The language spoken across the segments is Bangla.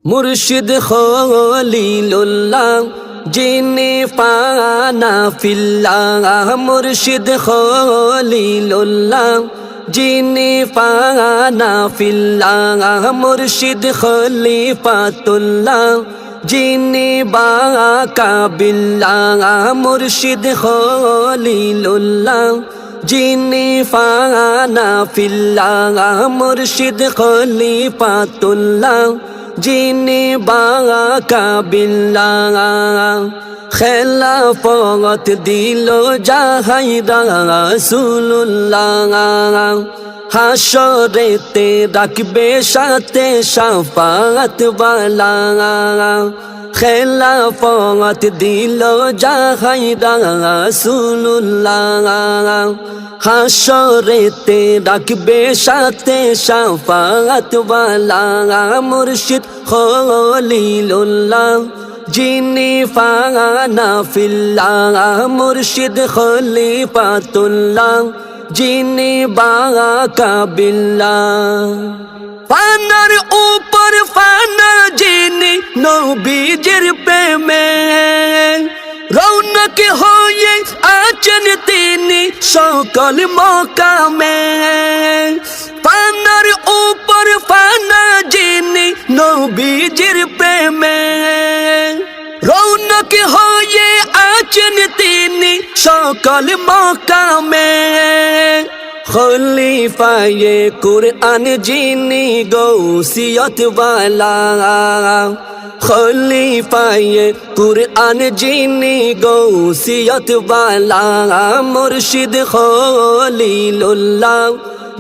মুর্শিদ খলিলুল্লাহ জিনে পানা ফিল্লাহ। মুর্শিদ খলিলুল্লাহ জিনে পানা ফিল্লাহ। মুর্শিদ খলিফাতুল্লাহ জিনে বাকা বিল্লাহ। মুর্শিদ খলিলুল্লাহ জিনে পানা ফিল্লাহ। মুর্শিদ খলিফাতুল্লাহ জিনে বাকা বিল্লাহ। খেলাফত দিল জাহাইরা রাসূলুল্লাহ। হাসরেতে রাখবে সাথে শাফাআত ওয়ালা। খেলাফত দিল জাহাইরা রাসূলুল্লাহ। হাসরেতে রাখবে সাথে শাফাআত ওয়ালা। মুর্শিদ খলিলুল্লাহ জিনে পানা ফিল্লাহ। মুর্শিদ খলিফাতুল্লাহ জিনে বাকা বিল্লাহ। ফানার উপর ফানা যিনি নবীজির প্রেমে রৌনক হয়ে আছেন তিনি সকল মকামে। ফানার উপর ফানা যিনি নবীজির প্রেমে রৌনক হয়ে আছেন তিনি সকল মকামে। খলিফায়ে কুরআন যিনি গৌসিয়ত ওয়ালা। খলিফায়ে কুরআন যিনি গৌসিয়ত ওয়ালা। মুর্শিদ খলিলুল্লাহ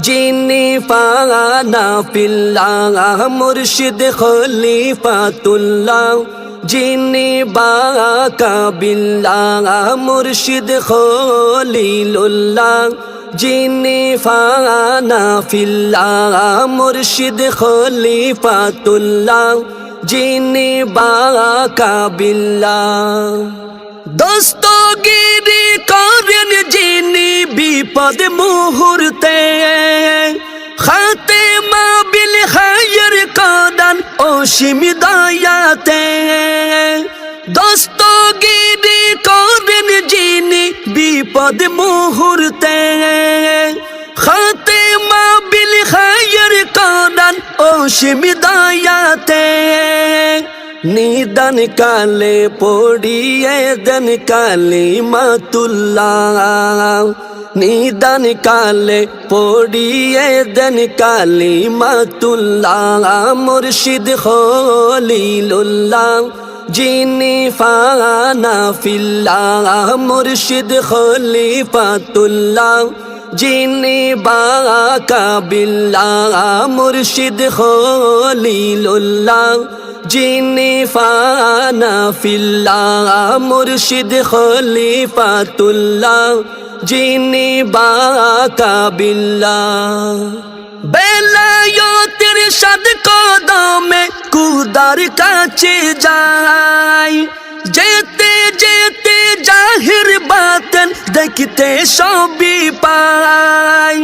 জিনে পানা ফিল্লাহ। মুর্শিদ খলিফাতুল্লাহ জিনে বাকা বিল্লাহ। মুর্শিদ খলিলুল্লাহ জিনে পানা ফিল্লাহ। মুর্শিদ খলিফাতুল্লাহ জিনে বাকা বিল্লাহ। দস্তগিরি করেন যিনি বিপদ মুহূর্তে খাতেমা বিল খায়র কদান অসীম দয়াতে। দস্তগিরি করেন যিনি বিপদ মুহূর্তে খাতেমা বিল খায়র কদান অসীম দয়াতে। নিদান কালে পড়িয়ে দেন কালিমাতুল্লাহ। নিদান কালে পড়িয়ে দেন কালিমাতুল্লাহ। মুর্শিদ খলিলুল্লাহ জিনে পানা ফিল্লাহ। মুর্শিদ খলিফাতুল্লাহ জিনে বাকা বিল্লাহ। মুর্শিদ খলিলুল্লাহ জিনে পানা ফিল্লাহ। মুর্শিদ খলিফাতুল্লাহ জিনে বাকা বিল্লাহ। বেলায়েতের সাদ কদমে কুদার কাছে যাই। যেতে যেতে জাহির বাতেন দেখতে সবই পাই।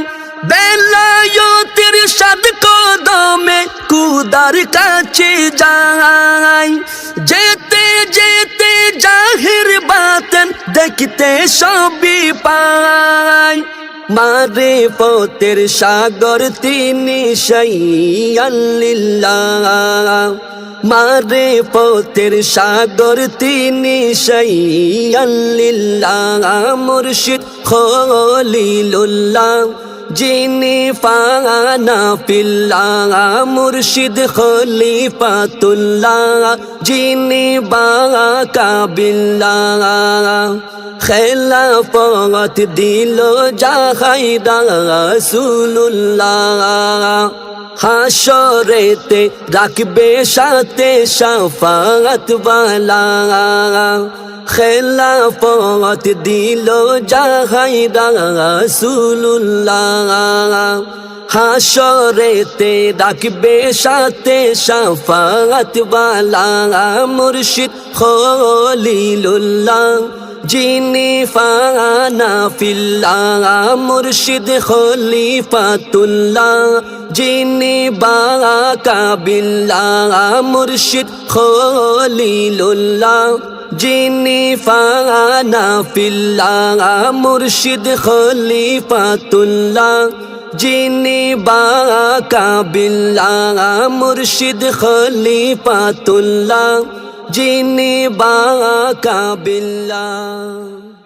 বেলায়েতের সাদ কদমে কুদার কাছে যাই। যেতে যেতে জাহির বাতেন দেখতে সবই পাই। মারে পতের সাগর তিনি শাইয়াল্লিল্লাহ। মারে পতের সাগর তিনি শাইয়াল্লিল্লাহ। মুর্শিদ খলিলুল্লাহ জিনে পানা ফিল্লাহ। মুর্শিদ খলিফাতুল্লাহ জিনে বাকা বিল্লাহ। খেলাফত দিল জাহাইরা রাসূলুল্লাহ। হাসরেতে রাখবে সাথে শাফাআত ওয়ালা। খেলাফত দিল জাহাইরা রাসূলুল্লাহ। হাসরেতে রাখবে সাথে শাফাআত ওয়ালা। মুর্শিদ খলিলুল্লাহ যিনি ফানা ফিল্লাহ মুর্শিদ খলিফাতুল্লাহ যিনি বাকা বিল্লাহ মুর্শিদ খলিলুল্লাহ যিনি ফানা ফিল্লাহ মুর্শিদ খলিফাতুল্লাহ যিনি বাকা বিল্লাহ মুর্শিদ খলিফাতুল্লাহ যিনি বাকা বিল্লাহ।